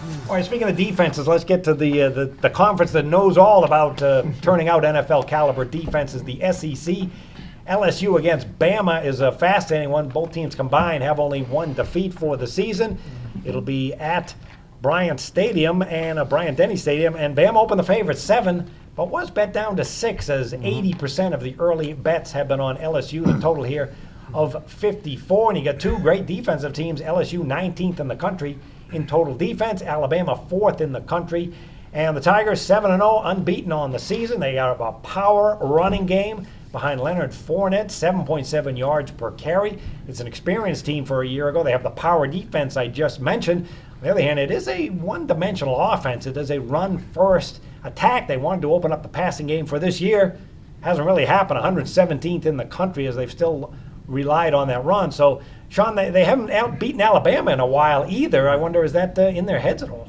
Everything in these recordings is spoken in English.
All right, speaking of defenses, let's get to the conference that knows all about turning out NFL caliber defenses, the SEC. LSU against Bama is a fascinating one. Both teams combined have only one defeat for the season. It'll be at Bryant Denny Stadium, and Bama opened the favorite 7, but was bet down to 6 as 80% of the early bets have been on LSU. The total here of 54, and you got two great defensive teams. LSU 19th in the country in total defense, Alabama 4th in the country, and the Tigers 7-0, unbeaten on the season. They got a power running game behind Leonard Fournette, 7.7 yards per carry. It's an experienced team for a year ago. They have the power defense I just mentioned. On the other hand, it is a one-dimensional offense. It is a run-first attack. They wanted to open up the passing game for this year. Hasn't really happened. 117th in the country as they've still relied on that run. So, Sean, they haven't beaten Alabama in a while either. I wonder, is that in their heads at all?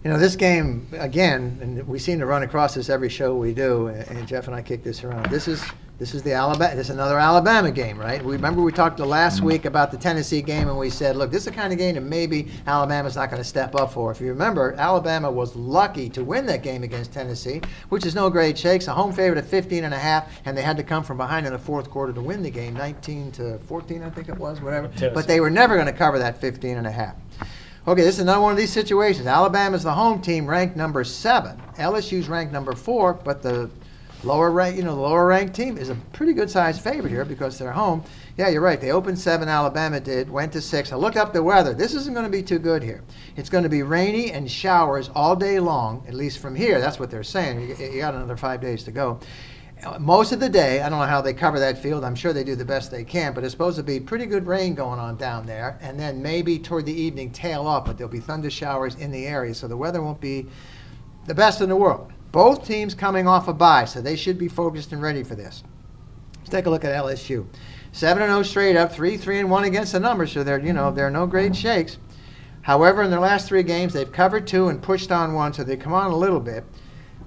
You know, this game, again, and we seem to run across this every show we do, and Jeff and I kick this around. This is another Alabama game, right? Remember we talked last week about the Tennessee game, and we said, look, this is the kind of game that maybe Alabama's not going to step up for. If you remember, Alabama was lucky to win that game against Tennessee, which is no great shakes. A home favorite at 15.5, and they had to come from behind in the fourth quarter to win the game, 19-14, I think it was, whatever. But they were never going to cover that 15.5. Okay, this is another one of these situations. Alabama's the home team, ranked number 7. LSU's ranked number 4, but the lower ranked team is a pretty good sized favorite here because they're home. Yeah, you're right. They opened 7. Alabama did, went to 6. I looked up the weather. This isn't going to be too good here. It's going to be rainy and showers all day long, at least from here. That's what they're saying. You got another 5 days to go. Most of the day, I don't know how they cover that field. I'm sure they do the best they can, but it's supposed to be pretty good rain going on down there, and then maybe toward the evening tail off, but there'll be thunder showers in the area, so the weather won't be the best in the world. Both teams coming off a bye, so they should be focused and ready for this. Let's take a look at LSU. 7-0 straight up, 3-1 against the numbers, so they're no great shakes. However, in their last 3 games, they've covered 2 and pushed on 1, so they come on a little bit.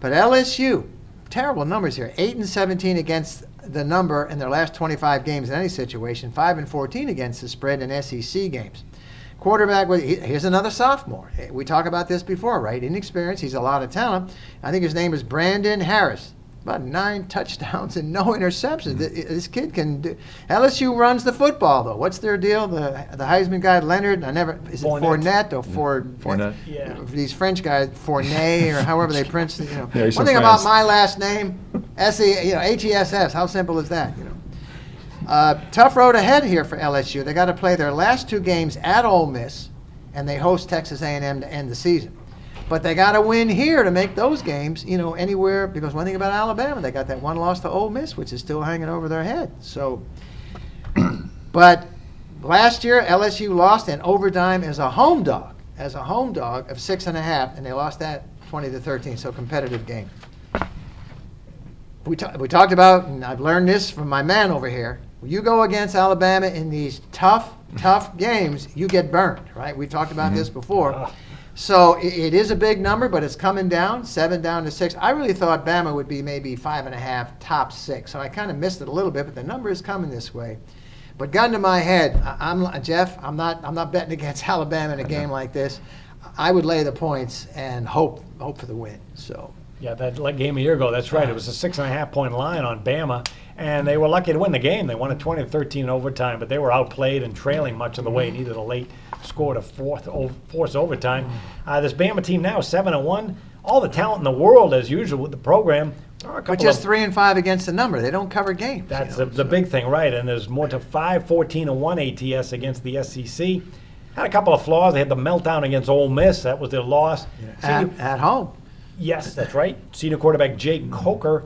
But LSU, terrible numbers here. 8-17 against the number in their last 25 games in any situation. 5-14 against the spread in SEC games. Quarterback, here's another sophomore. We talked about this before, right? Inexperienced. He's a lot of talent. I think his name is Brandon Harris. About 9 touchdowns and no interceptions. This kid can do. LSU runs the football, though. What's their deal? The Heisman guy, Leonard, is it Fournette or Fournette? Yeah. These French guys, Fournette or however they pronounce it. Yeah, one thing about my last name, Hess. How simple is that? Tough road ahead here for LSU. They got to play their last 2 games at Ole Miss, and they host Texas A&M to end the season. But they got to win here to make those games, anywhere. Because one thing about Alabama, they got that one loss to Ole Miss, which is still hanging over their head. So, but last year LSU lost in overtime as a home dog of 6.5, and they lost that 20-13. So competitive game. We talked about, and I've learned this from my man over here. When you go against Alabama in these tough games, you get burned, right? We've talked about this before. So it is a big number, but it's coming down, 7 down to 6. I really thought Bama would be maybe 5.5, top 6. So I kind of missed it a little bit, but the number is coming this way. But gun to my head, Jeff, I'm not betting against Alabama in a game like this. I would lay the points and hope for the win. So. Yeah, that game a year ago, that's right. It was a 6.5-point line on Bama, and they were lucky to win the game. They won it 20-13 in overtime, but they were outplayed and trailing much of the way. Needed a late score to force overtime. This Bama team now 7-1. All the talent in the world, as usual, with the program. But just 3-5 against the number. They don't cover games. That's the big thing, right? And there's more to 5-14-1 ATS against the SEC. Had a couple of flaws. They had the meltdown against Ole Miss. That was their loss. Yeah. At home. Yes, that's right. Senior quarterback Jake Coker.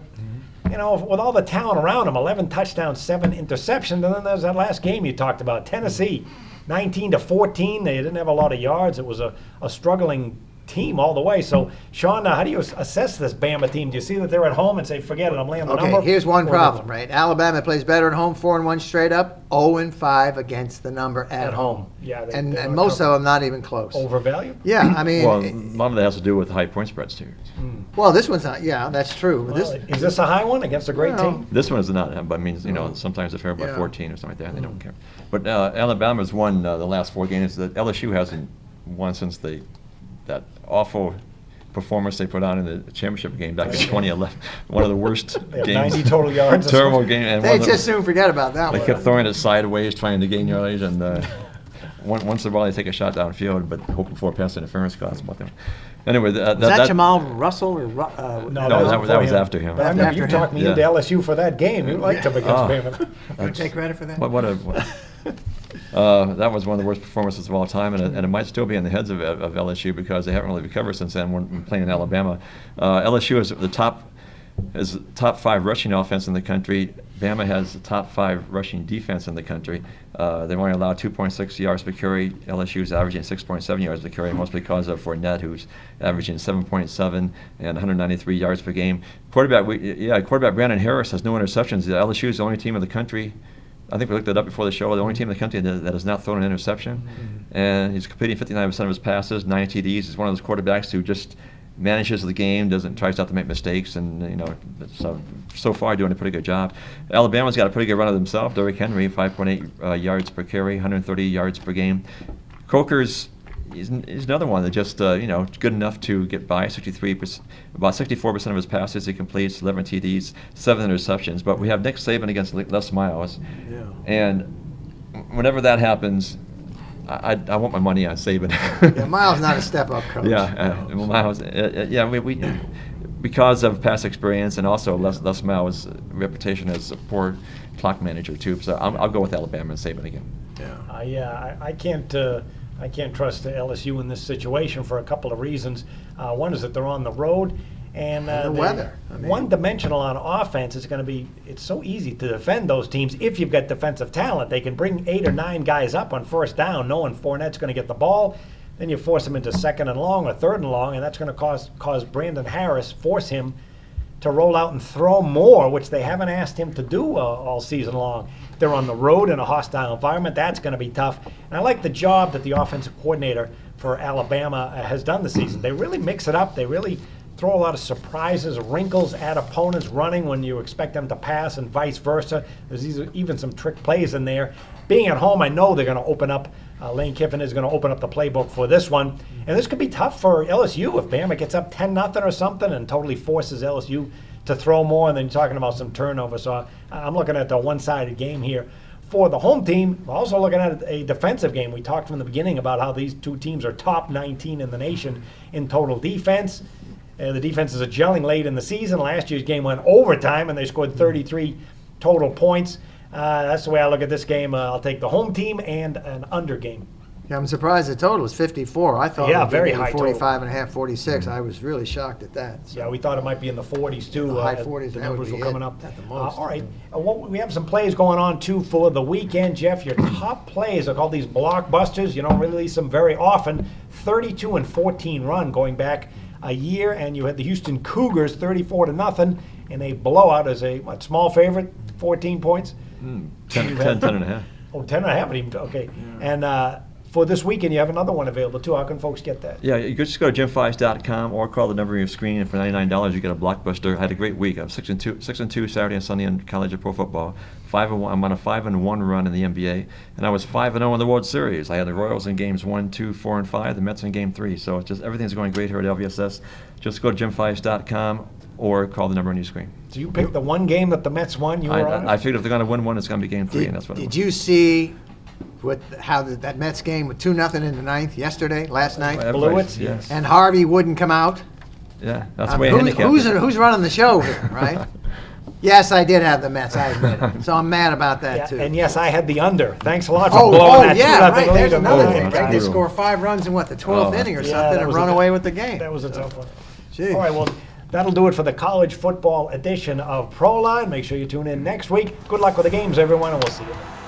With all the talent around him, 11 touchdowns, 7 interceptions. And then there's that last game you talked about, Tennessee, 19-14. They didn't have a lot of yards. It was a struggling team all the way. So, Sean, how do you assess this Bama team? Do you see that they're at home and say, forget it, I'm laying the number? Okay, here's one problem, right? Alabama plays better at home, 4-1 straight up, 0-5 against the number at home. Yeah, and most of them not even close. Overvalued? Yeah, I mean. Well, a lot of that has to do with high point spreads, too. Well, this one's not. Yeah, that's true. Is this a high one against a great team? This one is not, but means sometimes they're fair by 14 or something like that. They don't care. But Alabama's won the last 4 games. That LSU hasn't won since they that awful performance they put on in the championship game back in 2011. One of the worst They had games. 90 total yards. Terrible game. And They just soon forget about that they one. kept throwing it sideways, trying to gain yardage, and once in a while they take a shot downfield, but hoping for a pass interference clause. Anyway, Was that Jamal Russell or that was after him. But I remember you After him. talked me into LSU for that game. You liked him against Oh. Bama. You take credit for that? That was one of the worst performances of all time, and it might still be in the heads of LSU because they haven't really recovered since then when playing in Alabama. LSU is the top 5 rushing offense in the country. Bama has the top 5 rushing defense in the country. They've only allowed 2.6 yards per carry. LSU's averaging 6.7 yards per carry, mostly because of Fournette, who's averaging 7.7 and 193 yards per game. Quarterback Brandon Harris has no interceptions. LSU is the only team in the country. I think we looked it up before the show. The only team in the country that has not thrown an interception, and he's completing 59% of his passes, 9 TDs. He's one of those quarterbacks who just manages the game, tries not to make mistakes, and so far doing a pretty good job. Alabama's got a pretty good run of themselves. Derrick Henry, 5.8 yards per carry, 130 yards per game. Coker's he's another one that just good enough to get by. About 64% of his passes he completes, 11 TDs, 7 interceptions. But we have Nick Saban against Les Miles, and whenever that happens, I want my money on Saban. Yeah, Miles not a step-up coach. Miles. We because of past experience and also Les Miles' reputation as a poor clock manager too. So I'll go with Alabama and Saban again. I can't trust the LSU in this situation for a couple of reasons. One is that they're on the road, and the weather. One-dimensional on offense is going to be. It's so easy to defend those teams if you've got defensive talent. They can bring 8 or 9 guys up on first down, knowing Fournette's going to get the ball. Then you force him into 2nd and long or 3rd and long, and that's going to cause Brandon Harris, force him to roll out and throw more, which they haven't asked him to do all season long. They're on the road in a hostile environment. That's going to be tough. And I like the job that the offensive coordinator for Alabama has done this season. They really mix it up. They really throw a lot of surprises, wrinkles at opponents running when you expect them to pass and vice versa. There's even some trick plays in there. Being at home, I know they're going to open up. Lane Kiffin is going to open up the playbook for this one. And this could be tough for LSU if Bama gets up 10-0 or something and totally forces LSU to throw more. And then you're talking about some turnovers. So I'm looking at the one-sided game here. For the home team, we're also looking at a defensive game. We talked from the beginning about how these two teams are top 19 in the nation in total defense. The defenses are gelling late in the season. Last year's game went overtime, and they scored 33 total points. That's the way I look at this game. I'll take the home team and an under game. Yeah, I'm surprised the total was 54. I thought it would very be high 45 and a half, 46. I was really shocked at that. So. Yeah, we thought it might be in the 40s too. The high 40s, the that would numbers be were coming up. at the most. All right, we have some plays going on too for the weekend, Jeff. Your top plays are called these blockbusters. You don't release them very often. 32-14 run going back a year, and you had the Houston Cougars 34-0 in a blowout as a small favorite, 14 points. 10 and a half. Oh, 10 and a half. Okay. Yeah. And for this weekend, you have another one available too. How can folks get that? Yeah, you could just go to jim5s.com or call the number on your screen, and for $99 you get a blockbuster. I had a great week. I'm 6-2 Saturday and Sunday in college and pro football. 5-1. I'm on a 5-1 run in the NBA, and I was 5-0 in the World Series. I had the Royals in games 1, 2, 4, and 5. The Mets in game 3. So it's just everything's going great here at LVSS. Just go to jim5s.com or call the number on your screen. So you picked the one game that the Mets won. I figured if they're going to win one, it's going to be game 3, and that's what. Did you see how that Mets game with 2-0 in the ninth last night? Blew it? Yes. And Harvey wouldn't come out. Yeah, that's the way I handicapped who's running the show here, right? Yes, I did have the Mets. I admit it. So I'm mad about that too. And yes, I had the under. Thanks a lot for blowing that 2-0 right. There's lead. another thing. that's Right? They brutal. score 5 runs in the 12th inning or something and run away with the game. That was a tough one. Jeez. All right, well, that'll do it for the college football edition of Pro Line. Make sure you tune in next week. Good luck with the games, everyone, and we'll see you then.